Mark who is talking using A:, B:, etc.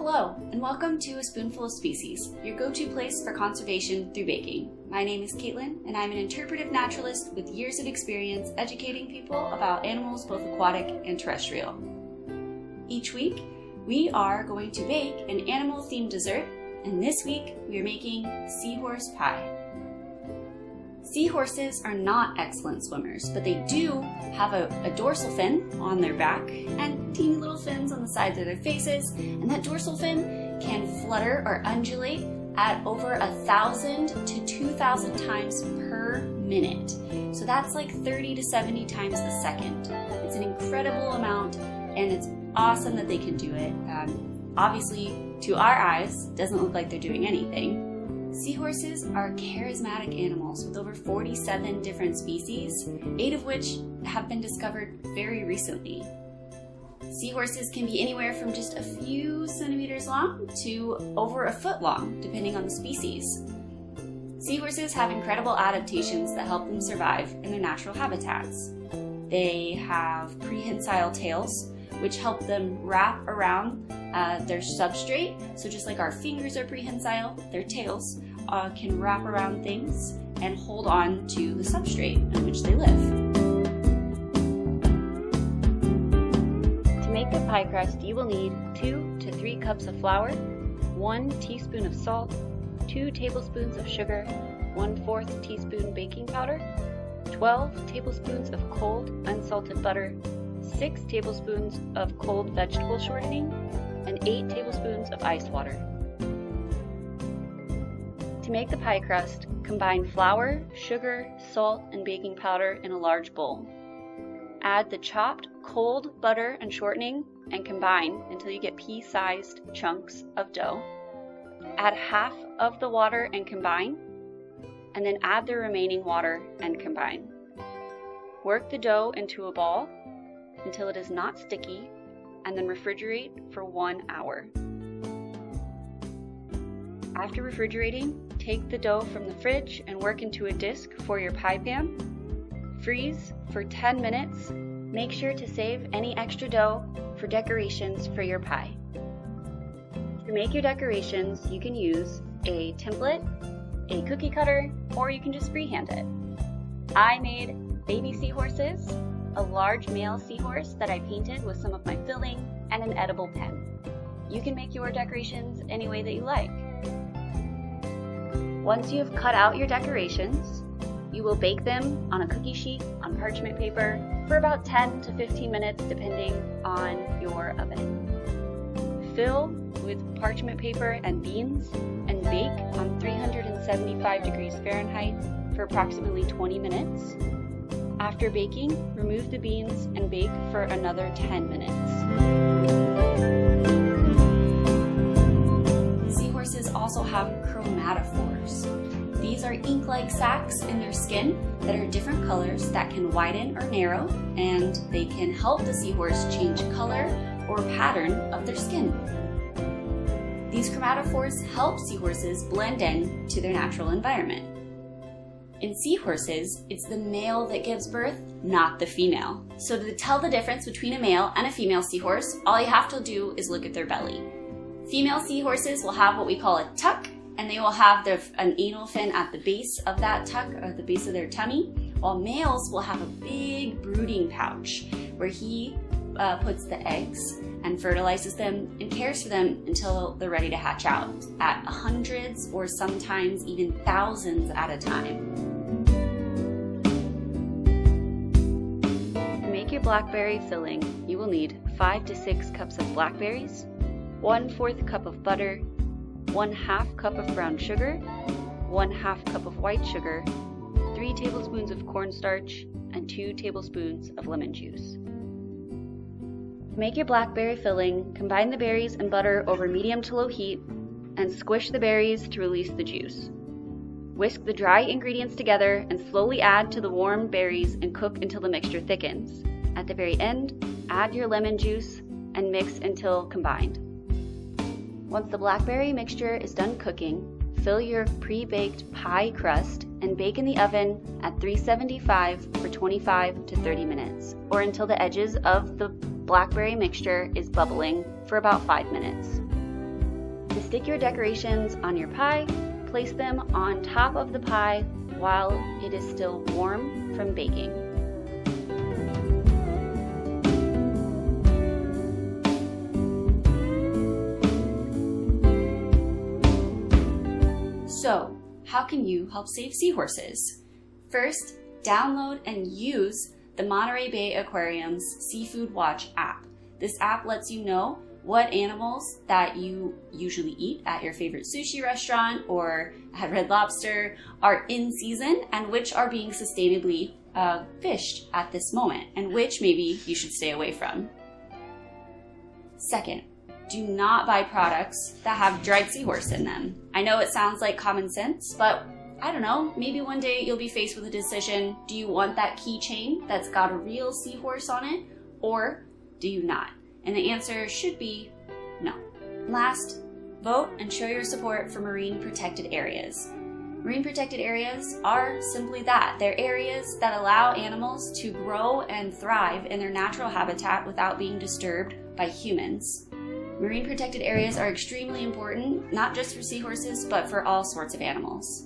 A: Hello, and welcome to A Spoonful of Species, your go-to place for conservation through baking. My name is Caitlin, and I'm an interpretive naturalist with years of experience educating people about animals both aquatic and terrestrial. Each week, we are going to bake an animal-themed dessert, and this week we are making seahorse pie. Seahorses are not excellent swimmers, but they do have a dorsal fin on their back and teeny little fins on the sides of their faces, and that dorsal fin can flutter or undulate at over 1,000 to 2,000 times per minute. So that's like 30 to 70 times a second. It's an incredible amount, and it's awesome that they can do it. Obviously, to our eyes, it doesn't look like they're doing anything. Seahorses are charismatic animals with over 47 different species, 8 of which have been discovered very recently. Seahorses can be anywhere from just a few centimeters long to over a foot long, depending on the species. Seahorses have incredible adaptations that help them survive in their natural habitats. They have prehensile tails, which help them wrap around their substrate. So just like our fingers are prehensile, their tails can wrap around things and hold on to the substrate in which they live.
B: To make the pie crust, you will need 2 to 3 cups of flour, 1 teaspoon of salt, 2 tablespoons of sugar, 1/4 teaspoon baking powder, 12 tablespoons of cold unsalted butter, 6 tablespoons of cold vegetable shortening, and 8 tablespoons of ice water. To make the pie crust, combine flour, sugar, salt, and baking powder in a large bowl. Add the chopped cold butter and shortening and combine until you get pea-sized chunks of dough. Add half of the water and combine, and then add the remaining water and combine. Work the dough into a ball until it is not sticky, and then refrigerate for 1 hour. After refrigerating, take the dough from the fridge and work into a disc for your pie pan. Freeze for 10 minutes. Make sure to save any extra dough for decorations for your pie. To make your decorations, you can use a template, a cookie cutter, or you can just freehand it. I made baby seahorses, a large male seahorse that I painted with some of my filling, and an edible pen. You can make your decorations any way that you like. Once you have cut out your decorations, you will bake them on a cookie sheet on parchment paper for about 10 to 15 minutes depending on your oven. Fill with parchment paper and beans and bake on 375 degrees Fahrenheit for approximately 20 minutes. After baking, remove the beans and bake for another 10 minutes.
A: Seahorses also have chromatophores. These are ink-like sacs in their skin that are different colors that can widen or narrow, and they can help the seahorse change color or pattern of their skin. These chromatophores help seahorses blend in to their natural environment. In seahorses, it's the male that gives birth, not the female. So to tell the difference between a male and a female seahorse, all you have to do is look at their belly. Female seahorses will have what we call a tuck, and they will have an anal fin at the base of that tuck, or the base of their tummy, while males will have a big brooding pouch where he puts the eggs and fertilizes them and cares for them until they're ready to hatch out at hundreds or sometimes even thousands at a time.
B: To make your blackberry filling, you will need 5 to 6 cups of blackberries, 1/4 cup of butter, 1/2 cup of brown sugar, 1/2 cup of white sugar, 3 tablespoons of cornstarch, and 2 tablespoons of lemon juice. To make your blackberry filling, combine the berries and butter over medium to low heat and squish the berries to release the juice. Whisk the dry ingredients together and slowly add to the warm berries and cook until the mixture thickens. At the very end, add your lemon juice and mix until combined. Once the blackberry mixture is done cooking, fill your pre-baked pie crust and bake in the oven at 375 for 25 to 30 minutes, or until the edges of the blackberry mixture is bubbling for about 5 minutes. To stick your decorations on your pie, place them on top of the pie while it is still warm from baking.
A: So, how can you help save seahorses? First, download and use the Monterey Bay Aquarium's Seafood Watch app. This app lets you know what animals that you usually eat at your favorite sushi restaurant or at Red Lobster are in season and which are being sustainably fished at this moment and which maybe you should stay away from. Second, do not buy products that have dried seahorse in them. I know it sounds like common sense, but I don't know, maybe one day you'll be faced with a decision. Do you want that keychain that's got a real seahorse on it, or do you not? And the answer should be no. Last, vote and show your support for marine protected areas. Marine protected areas are simply that. They're areas that allow animals to grow and thrive in their natural habitat without being disturbed by humans. Marine protected areas are extremely important, not just for seahorses, but for all sorts of animals.